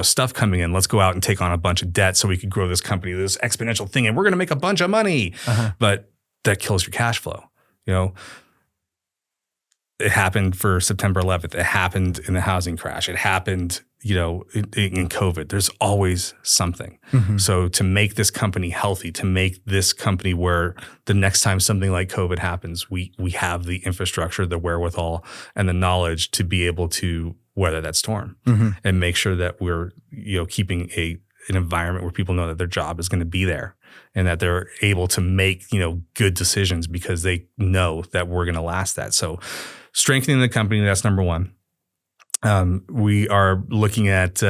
stuff coming in. Let's go out and take on a bunch of debt so we could grow this company, this exponential thing, and we're going to make a bunch of money. But that kills your cash flow. It happened for September 11th. It happened in the housing crash. It happened, in COVID. There's always something. So to make this company healthy, to make this company where the next time something like COVID happens, we have the infrastructure, the wherewithal, and the knowledge to be able to weather that storm and make sure that we're, keeping an environment where people know that their job is going to be there and that they're able to make, good decisions because they know that we're going to last that. So strengthening the company, that's number one. We are looking at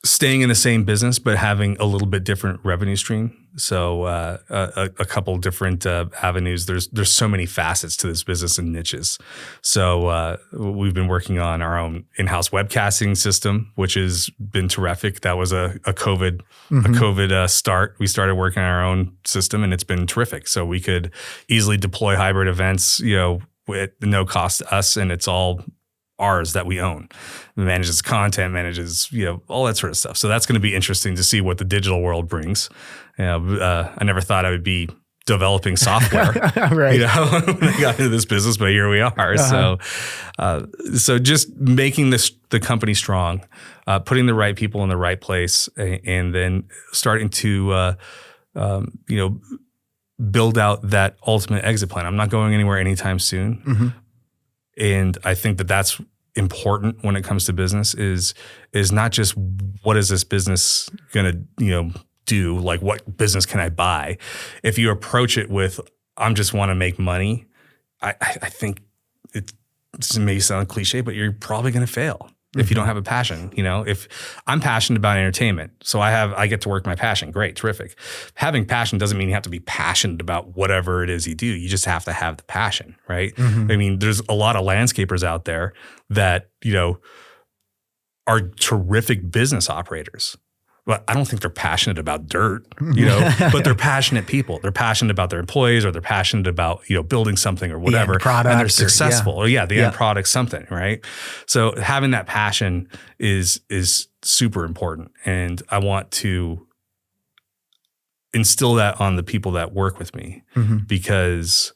staying in the same business, but having a little bit different revenue stream. So a couple different avenues. There's so many facets to this business and niches. So we've been working on our own in-house webcasting system, which has been terrific. That was a COVID start. We started working on our own system, and it's been terrific. So we could easily deploy hybrid events, at no cost to us, and it's all ours that we own. It manages content, manages, all that sort of stuff. So that's going to be interesting to see what the digital world brings. I never thought I would be developing software, right. you know, when I got into this business, but here we are. So just making the company strong, putting the right people in the right place, and then starting to, build out that ultimate exit plan. I'm not going anywhere anytime soon. Mm-hmm. And I think that that's important when it comes to business is not just what is this business going to, do, like what business can I buy? If you approach it with, I'm just want to make money, I think it may sound cliche, but you're probably going to fail if you don't have a passion. If I'm passionate about entertainment, so I get to work my passion. Great, terrific. Having passion doesn't mean you have to be passionate about whatever it is you do. You just have to have the passion, right? Mm-hmm. I mean, there's a lot of landscapers out there that, are terrific business operators. Well, I don't think they're passionate about dirt, but they're passionate people. They're passionate about their employees, or they're passionate about, building something or whatever. The end and they're successful. product, the end product, something, right? So having that passion is super important. And I want to instill that on the people that work with me, because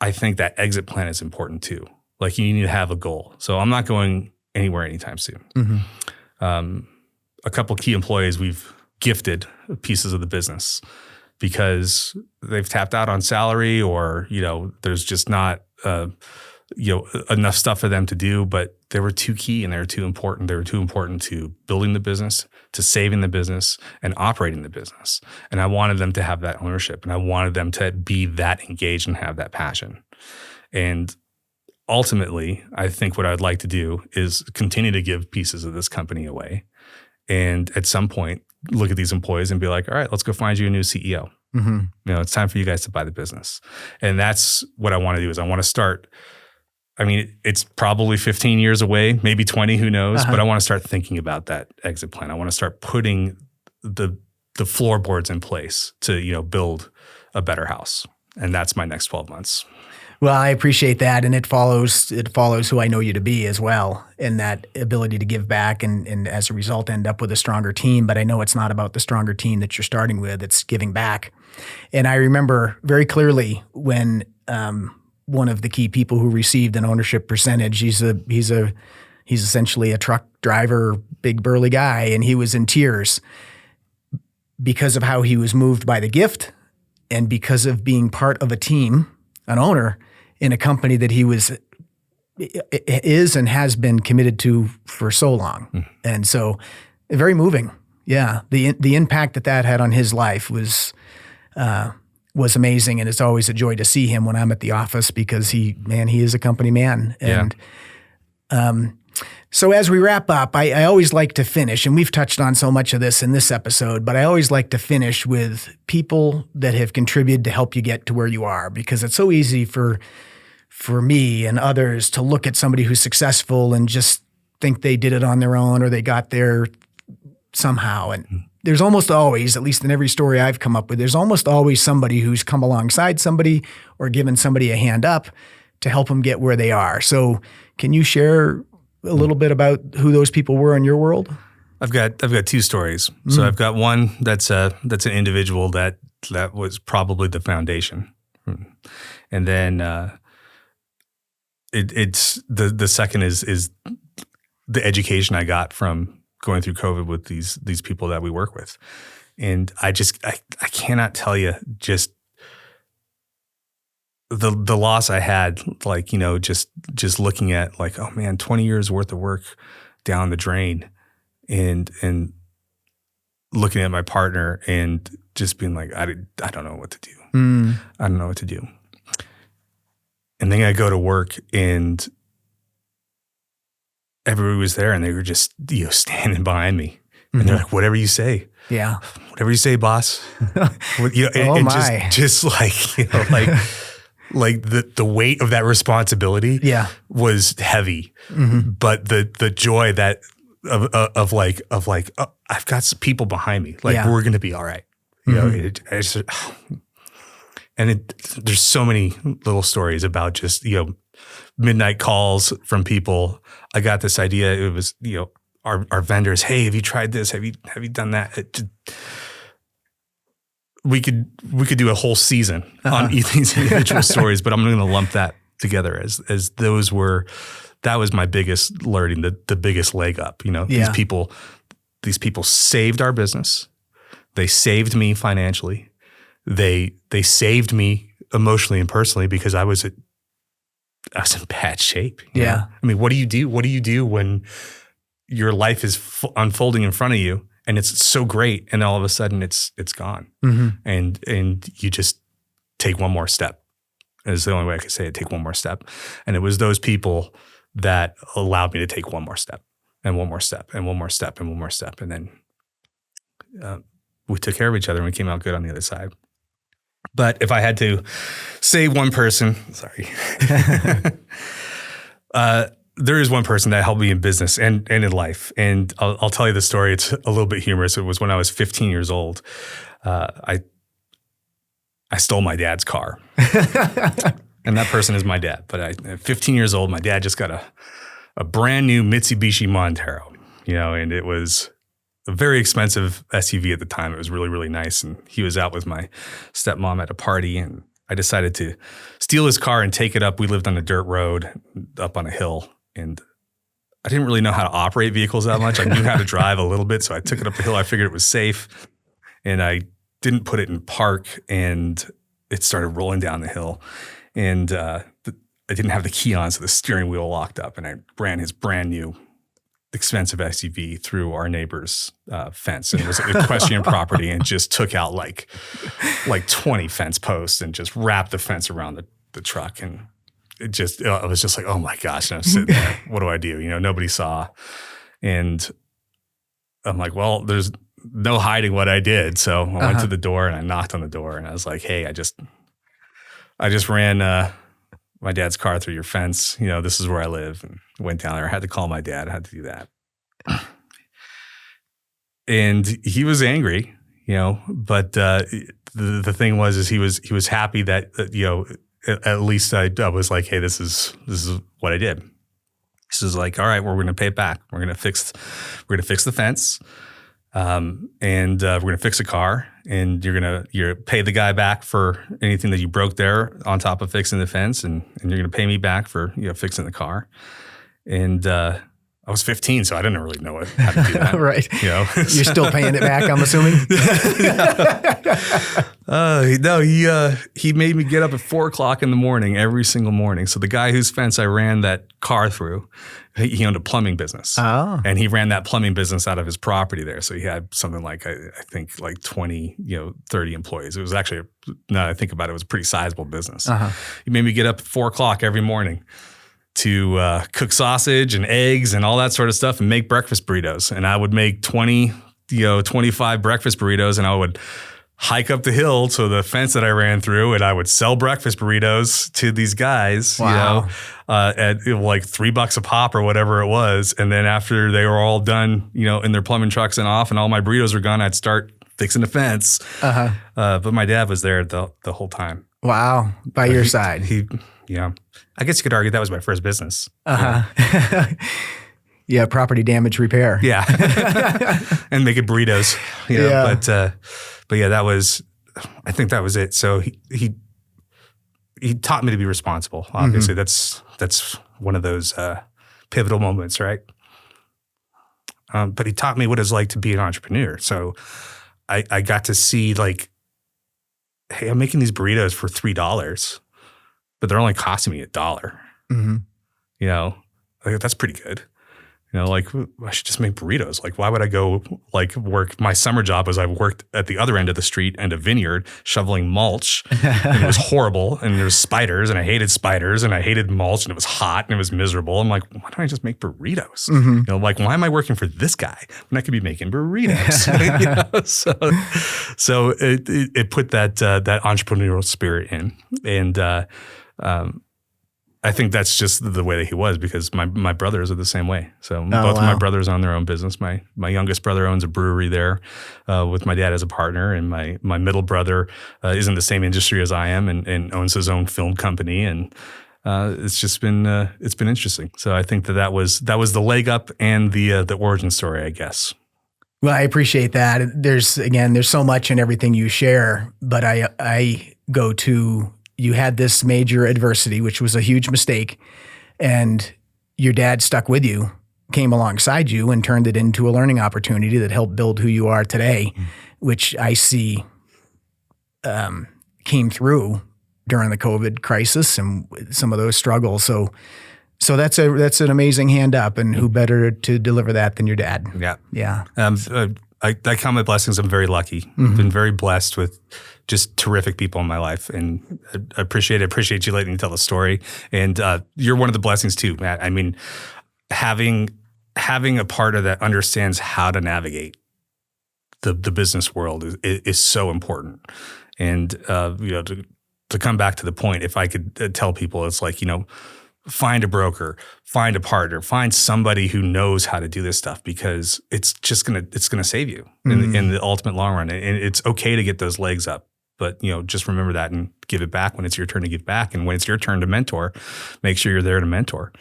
I think that exit plan is important too. Like, you need to have a goal. So I'm not going anywhere anytime soon. A couple key employees we've gifted pieces of the business because they've tapped out on salary, or, there's just not, enough stuff for them to do, but they were too key and they were too important. They were too important to building the business, to saving the business, and operating the business. And I wanted them to have that ownership, and I wanted them to be that engaged and have that passion. And ultimately, I think what I'd like to do is continue to give pieces of this company away. And at some point, look at these employees and be like, all right, let's go find you a new CEO. It's time for you guys to buy the business. And that's what I want to do. Is I want to start, it's probably 15 years away, maybe 20, who knows, but I want to start thinking about that exit plan. I want to start putting the floorboards in place to, build a better house. And that's my next 12 months. Well, I appreciate that, and it follows who I know you to be as well, and that ability to give back, and as a result end up with a stronger team. But I know it's not about the stronger team that you're starting with; it's giving back. And I remember very clearly when one of the key people who received an ownership percentage, he's essentially a truck driver, big burly guy, and he was in tears because of how he was moved by the gift, and because of being part of a team, an owner in a company that he is and has been committed to for so long. And so very moving. Yeah. The impact that had on his life was amazing. And it's always a joy to see him when I'm at the office, because he is a company man. And, so as we wrap up, I always like to finish, and we've touched on so much of this in this episode, but I always like to finish with people that have contributed to help you get to where you are, because it's so easy for me and others to look at somebody who's successful and just think they did it on their own, or they got there somehow. And there's almost always, at least in every story I've come up with, there's almost always somebody who's come alongside somebody or given somebody a hand up to help them get where they are. So can you share a little bit about who those people were in your world? I've got two stories. So I've got one that's an individual that was probably the foundation, and then it's the second is the education I got from going through COVID with these people that we work with, and I cannot tell you just the loss I had, like, just looking at, like, oh man, 20 years worth of work down the drain, and looking at my partner and just being like, I don't know what to do. I don't know what to do. And then I go to work and everybody was there, and they were just, standing behind me, and they're like, whatever you say. Yeah. Whatever you say, boss. Just like, like the weight of that responsibility was heavy, but the joy that of I've got some people behind me, like, we're going to be all right. There's so many little stories about just, midnight calls from people. I got this idea. It was, our vendors, hey, have you tried this? Have you done that? we could do a whole season on these individual stories, but I'm going to lump that together as that was my biggest learning, the biggest leg up. These people saved our business. They saved me financially. They saved me emotionally and personally because I was in bad shape. Yeah. I mean, what do you do? What do you do when your life is unfolding in front of you and it's so great, and all of a sudden it's gone, and you just take one more step. Is the only way I could say it. Take one more step, and it was those people that allowed me to take one more step, and one more step, and one more step, and one more step, and then we took care of each other, and we came out good on the other side. But if I had to say one person, sorry. There is one person that helped me in business and in life. And I'll tell you the story. It's a little bit humorous. It was when I was 15 years old. I stole my dad's car. And that person is my dad. But at 15 years old, my dad just got a brand new Mitsubishi Montero, and it was a very expensive SUV at the time. It was really, really nice. And he was out with my stepmom at a party, and I decided to steal his car and take it up. We lived on a dirt road up on a hill, and I didn't really know how to operate vehicles that much. I knew how to drive a little bit, so I took it up the hill. I figured it was safe, and I didn't put it in park, and it started rolling down the hill. And I didn't have the key on, so the steering wheel locked up, and I ran his brand new expensive SUV through our neighbor's fence, and it was equestrian property, and just took out like 20 fence posts and just wrapped the fence around the truck. And I was just like, oh my gosh, and I was sitting there, what do I do? Nobody saw. And I'm like, well, there's no hiding what I did. So I went to the door and I knocked on the door, and I was like, hey, I just ran my dad's car through your fence. This is where I live. And went down there. I had to call my dad. I had to do that. And he was angry, but the thing was he was happy that, at least I was like, hey, this is what I did. This is like, all right, we're going to pay it back. We're going to fix the fence. And we're going to fix a car, and you're pay the guy back for anything that you broke there on top of fixing the fence. And you're going to pay me back for, fixing the car. And, I was 15, so I didn't really know how to do that. Right. You're still paying it back, I'm assuming. No, he made me get up at 4:00 in the morning every single morning. So the guy whose fence I ran that car through, he owned a plumbing business. Oh. And he ran that plumbing business out of his property there. So he had something like, I think like 20, 30 employees. It was actually, now that I think about it, it was a pretty sizable business. He made me get up at 4:00 every morning to cook sausage and eggs and all that sort of stuff and make breakfast burritos. And I would make 25 breakfast burritos, and I would hike up the hill to the fence that I ran through, and I would sell breakfast burritos to these guys, wow. At like $3 a pop or whatever it was. And then after they were all done, in their plumbing trucks and off, and all my burritos were gone, I'd start fixing the fence. But my dad was there the whole time. Wow. By your side. I guess you could argue that was my first business. Yeah, property damage repair. Yeah. And making burritos. But yeah, I think that was it. So he taught me to be responsible. Obviously, that's one of those pivotal moments, right? But he taught me what it's like to be an entrepreneur. So I got to see like, hey, I'm making these burritos for $3, but they're only costing me $1. Like, that's pretty good. Like, I should just make burritos. Like, why would I go work? My summer job was I worked at the other end of the street and a vineyard shoveling mulch. And it was horrible. And there was spiders, and I hated spiders, and I hated mulch, and it was hot and it was miserable. I'm like, why don't I just make burritos? Like, why am I working for this guy when I could be making burritos? So it put that entrepreneurial spirit in. And I think that's just the way that he was, because my brothers are the same way. So both of my brothers own their own business. My youngest brother owns a brewery there with my dad as a partner, and my middle brother is in the same industry as I am and owns his own film company. And it's just been it's been interesting. So I think that was the leg up and the origin story, I guess. Well, I appreciate that. There's so much in everything you share, but I go to, you had this major adversity, which was a huge mistake, and your dad stuck with you, came alongside you, and turned it into a learning opportunity that helped build who you are today, which I see came through during the COVID crisis and some of those struggles. So that's an amazing hand up, and who better to deliver that than your dad? Yeah. Yeah. I count my blessings. I'm very lucky. I've been very blessed with just terrific people in my life, and I appreciate you letting me tell the story. And you're one of the blessings too, Matt. I mean, having a partner that understands how to navigate the business world is so important. And to come back to the point, if I could tell people, it's like, find a broker, find a partner, find somebody who knows how to do this stuff, because it's gonna save you in the ultimate long run. And it's okay to get those legs up, but just remember that and give it back when it's your turn to give back. And when it's your turn to mentor, make sure you're there to mentor.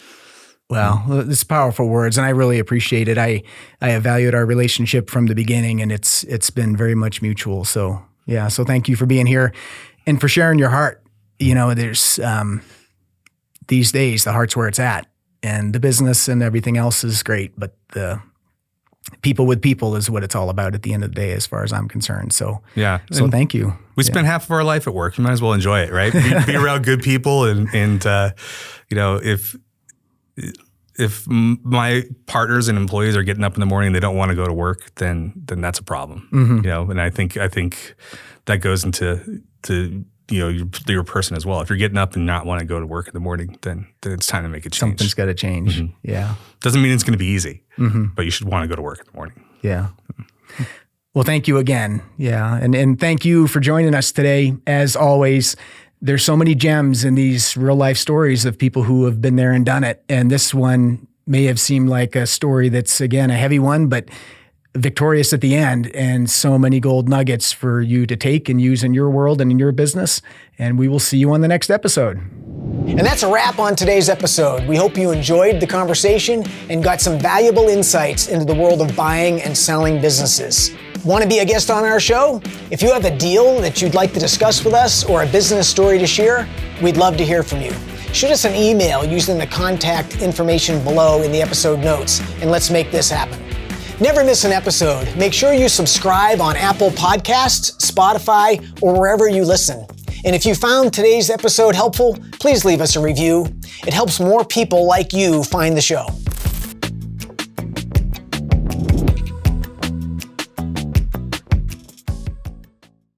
Well, it's powerful words, and I really appreciate it. I have valued our relationship from the beginning, and it's been very much mutual. So yeah, so thank you for being here and for sharing your heart. There's these days, the heart's where it's at, and the business and everything else is great, but the people with people is what it's all about at the end of the day, as far as I'm concerned. So yeah. So thank you. We spend half of our life at work. You might as well enjoy it, right? Be around good people, and if my partners and employees are getting up in the morning and they don't want to go to work, then that's a problem. And I think that goes into your person as well. If you're getting up and not want to go to work in the morning, then it's time to make a change. Something's got to change. Yeah. Doesn't mean it's going to be easy, but you should want to go to work in the morning. Yeah. Well, thank you again. Yeah. And thank you for joining us today. As always, there's so many gems in these real life stories of people who have been there and done it. And this one may have seemed like a story that's, again, a heavy one, but victorious at the end, and so many gold nuggets for you to take and use in your world and in your business. And we will see you on the next episode. And that's a wrap on today's episode. We hope you enjoyed the conversation and got some valuable insights into the world of buying and selling businesses. Want to be a guest on our show? If you have a deal that you'd like to discuss with us or a business story to share, we'd love to hear from you. Shoot us an email using the contact information below in the episode notes, and let's make this happen. Never miss an episode. Make sure you subscribe on Apple Podcasts, Spotify, or wherever you listen. And if you found today's episode helpful, please leave us a review. It helps more people like you find the show.